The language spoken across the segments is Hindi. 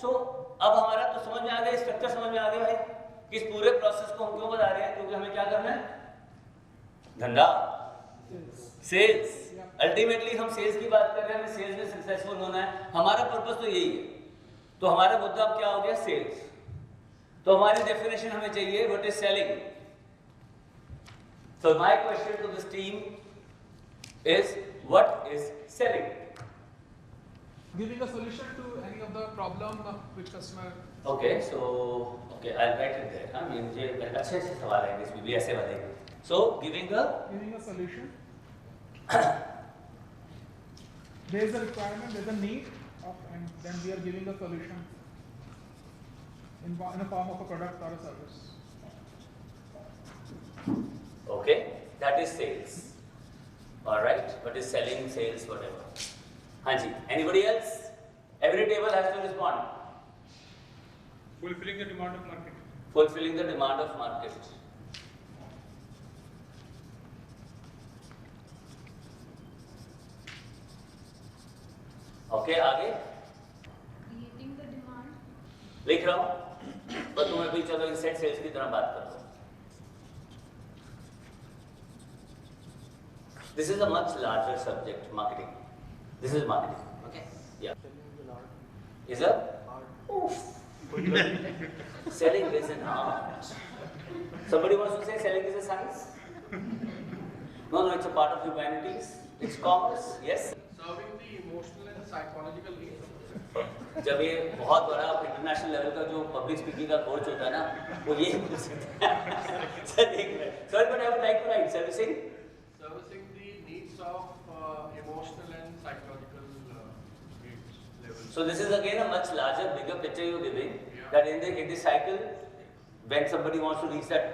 सो अब हमारा तो समझ में आ गया, स्ट्रक्चर समझ में आ गया भाई कि इस पूरे प्रोसेस को हम क्यों बता रहे हैं, क्योंकि हमें क्या करना है, धंधा, सेल्स। अल्टीमेटली हम सेल्स की बात कर रहे हैं, हमें सेल्स में सक्सेसफुल होना है, हमारा पर्पस तो यही है। तो हमारा मुद्दा अब क्या हो गया, सेल्स। तो हमारी डेफिनेशन हमें चाहिए, what is selling. So my question to this team is, what is selling? Giving a solution to any of the problem which customer. Okay, so I'll write it there. हाँ, मुझे अच्छे सवाल आएंगे इसमें भी ऐसे वाले. So giving a solution. There is a requirement, there is a need, and then we are giving a solution in a form of a product or a service. Okay, that is sales. All right, what is selling, sales, whatever. Hanji, anybody else? Every table has to respond. Fulfilling the demand of market. Fulfilling the demand of market. Okay, आगे? Creating the demand. लिख रहा हूँ, पर तुम्हें भी चलो इनसेट सेल्स की तरह बात करो. This is a much larger subject, marketing. This is marketing. Okay. Yeah. Is a oof. Selling is an art. Somebody wants to say selling is a science? No, it's a part of humanities. It's commerce. Yes. Serving the emotional and psychological needs. जब ये बहुत बड़ा इंटरनेशनल लेवल का जो पब्लिक स्पीकिंग का कोर्स होता है ना, वो यही पूछ सकता है. Sorry, but I would like to write servicing The needs of emotional and psychological needs levels. So this is again a much larger, bigger picture you're giving. That in the cycle, when somebody wants to reach that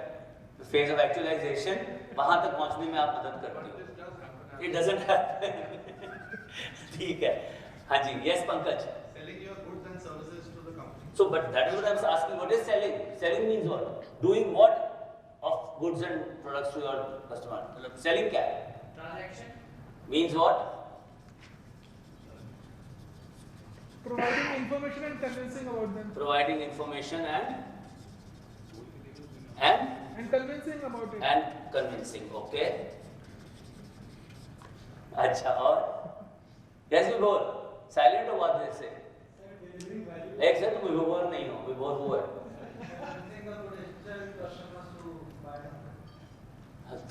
phase of actualization, वहाँ तक पहुँचने में आप मदद करते हो. It doesn't happen. ठीक है. हाँ जी. Yes, Pankaj. Selling your goods and services to the company. So, but that is what I'm asking. What is selling? Selling means what? Doing what of goods and products to your customer? Selling क्या है? Transaction. Means what? Providing information and convincing about them. Providing information and Convincing about it. and convincing. Okay. अच्छा और कैसे बोल? साइलेंट हो बात से. एक से तुम विभोर नहीं हो, विभोर वो है.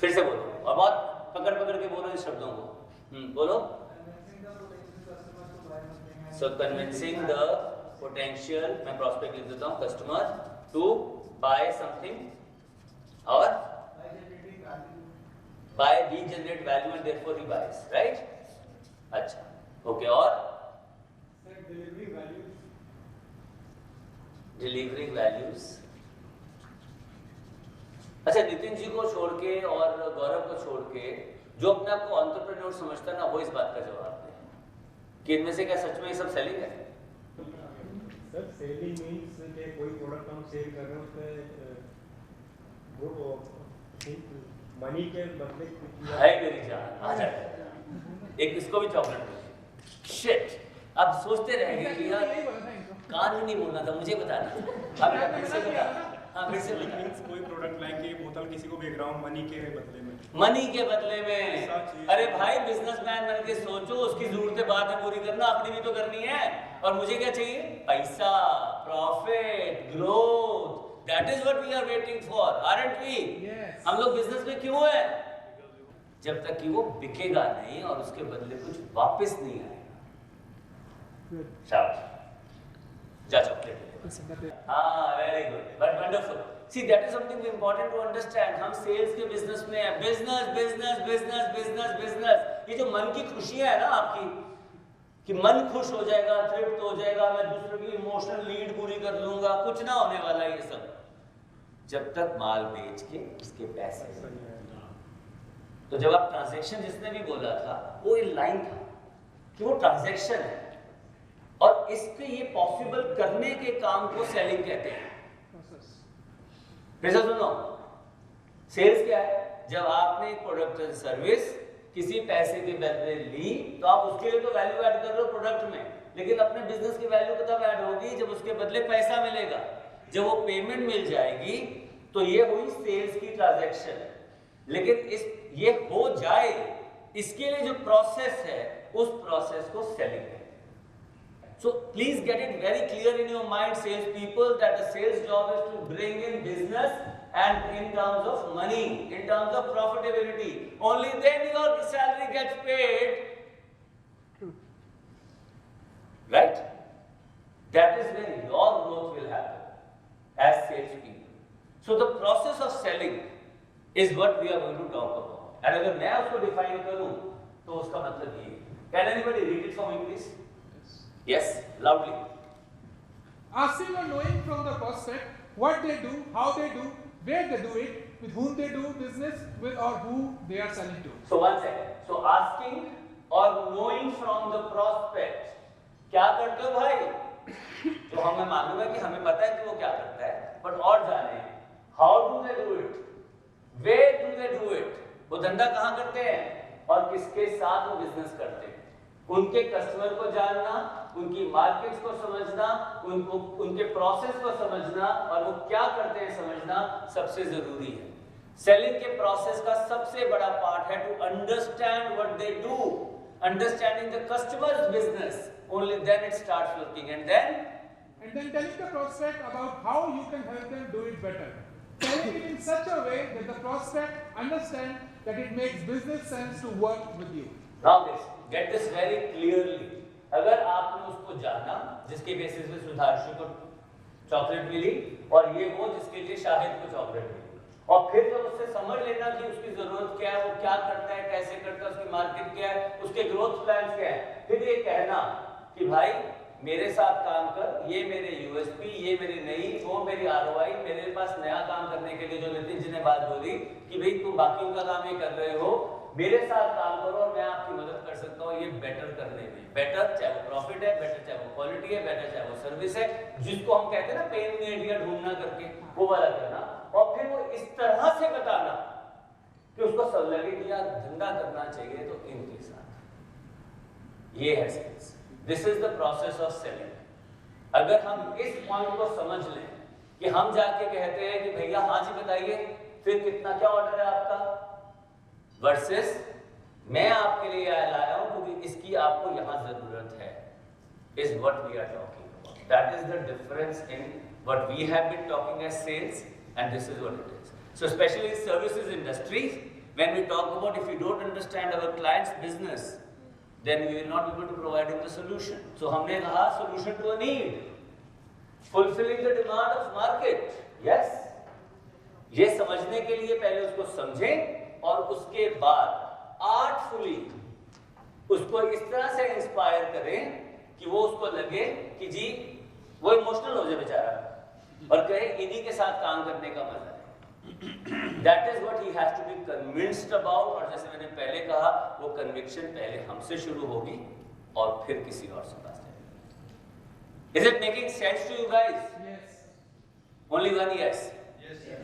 फिर से बोलो और बहुत पकड़ के बोलो इन शब्दों को. बोलो. So convincing the potential, मैं prospect लिख देता हूँ, customer to buy something और buy, regenerate value and therefore he buys, right? अच्छा. Okay, और delivering values. अच्छा, नितिन जी को छोड़ के और गौरव को छोड़ के जो अपने आप को एंटरप्रेन्योर समझता है ना, वो इस बात का जवाब दे कि इनमें से क्या सच में ये सब सेलिंग है? सर, सेलिंग मींस कि कोई प्रोडक्ट हम सेल कर रहे हैं उसपे मनी के बदले है मेरी जान. आ जाए एक इसको भी चॉकलेट दो. शिट, अब सोचते रहेंगे कि यार कान ही नहीं बोलना था, मुझे बताना. अब फिर से बता. हाँ, फिर से बता. कोई प्रोडक्ट लाइन की बोतल किसी को बेच रहा हूँ मनी के बदले में. मनी के बदले में. अरे भाई, बिजनेसमैन बन के सोचो, उसकी जरूरतें बाद में पूरी करना, अपनी भी तो करनी है. और मुझे क्या चाहिए? पैसा, profit, growth. That is what we are waiting for, aren't we? हम लोग बिजनेस में क्यों है? जब तक कि वो बिकेगा नहीं और उसके बदले कुछ वापस नहीं आएगा. शाबाश. जा चॉकलेट. हाँ, very good, but wonderful. See, that is something important to understand. हम सेल्स के बिजनेस में है. Business business business business business. ये जो मन की खुशियां है ना आपकी, कि मन खुश हो जाएगा, तृप्त हो जाएगा, मैं दूसरे की इमोशनल नीड पूरी कर लूंगा, कुछ ना होने वाला ये सब जब तक माल बेच के उसके पैसे. तो जब आप ट्रांजैक्शन, जिसने भी बोला था, वो एक लाइन था कि वो ट्रांजैक्शन है और इसके ये पॉसिबल करने के काम को सेलिंग कहते हैं. फिर से सुनो, सेल्स क्या है? जब आपने एक प्रोडक्ट सर्विस किसी पैसे के बदले ली, तो आप उसके लिए तो वैल्यू ऐड कर रहे हो प्रोडक्ट में, लेकिन अपने बिजनेस की वैल्यू तब ऐड होगी जब उसके बदले पैसा मिलेगा। जब वो पेमेंट मिल जाएगी तो ये हुई सेल्स की ट्रांजैक्शन। लेकिन ये हो जाए इसके लिए जो प्रोसेस है उस प्रोसेस को सेलिंग है। So please get it very clear in your mind, sales people, that the sales job is to bring in business and in terms of money, in terms of profitability. Only then your salary gets paid. Right? That is when your growth will happen as sales people. So the process of selling is what we are going to talk about. And अगर मैं उसको define करूं तो उसका मतलब ये। Can anybody read it for me, please? Yes, loudly. Asking or knowing from the prospect what they do, how they do, where they do it, with whom they do business with, or who they are selling to. So one second. So asking or knowing from the prospect. क्या करते हो भाई? तो हमें मालूम है कि हमें पता है कि वो क्या करता है, but और जाने how do they do it? Where do they do it? वो धंधा कहाँ करते हैं और किसके साथ वो बिजनेस करते हैं? उनके कस्टमर को जानना, उनकी मार्केट्स को समझना, उनके प्रोसेस को समझना और वो क्या करते हैं समझना सबसे जरूरी है। सेलिंग के प्रोसेस का सबसे बड़ा पार्ट है to understand what they do, understanding the customers business, only then it starts working and then telling the prospect about how you can help them do it better. Telling it in such a way that the prospect understands that it makes business sense to work with you. Now this, get this very clearly. अगर आपने उसको जाना जिसके बेसिस पे सुधांशु को चॉकलेट मिली और ये वो जिसके लिए शाहिद को चॉकलेट मिली, और फिर जब उससे समझ लेना कि उसकी जरूरत क्या है, वो क्या करता है, कैसे करता है, उसकी मार्केट क्या है, उसके ग्रोथ प्लान्स क्या है, फिर ये कहना कि भाई मेरे साथ काम कर, ये मेरे यूएसपी, ये मेरी नई, वो मेरी आरओआई, मेरे पास नया काम करने के लिए जो नितिन जी ने बात बोली कि भाई तुम बाकियों का काम ये कर रहे हो, मेरे साथ काम करो और मैं आपकी मदद कर सकता हूँ ये बेटर करने में। बेटर चाहे वो प्रॉफिट है, बेटर चाहे वो क्वालिटी है, बेटर चाहे वो सर्विस है, जिसको हम कहते हैं ना पेन में आइडिया ढूंढना करके, वो वाला करना। और फिर वो इस तरह से बताना कि उसको सब लगे कि यार धंधा करना चाहिए तो इनके साथ। ये है sales. This is the process of selling. अगर हम इस पॉइंट को समझ लें कि हम जाके कहते हैं कि भैया हाँ जी बताइए फिर कितना क्या ऑर्डर है आपका, वर्सेस मैं आपके लिए लाया हूं क्योंकि इसकी आपको यहां जरूरत है, is what we are talking about. That is the difference in what we have been talking as sales and this is what it is. So specially in services industry, when we talk about if you don't understand our clients business then we will not be able to provide him the solution. So हमने कहा solution to a need, fulfilling the demand of market. Yes, ये समझने के लिए पहले उसको समझें और उसके बाद आर्टफुली उसको इस तरह से इंस्पायर करें कि वो उसको लगे कि जी वो इमोशनल हो जाए बेचारा और कहे इन्हीं के साथ काम करने का मजा है। That is what he has to be convinced about। और जैसे मैंने पहले कहा वो कन्विक्शन पहले हमसे शुरू होगी और फिर किसी और से पास जाएगी। Is it making sense to you guys? Yes. Only one yes. Yes, sir.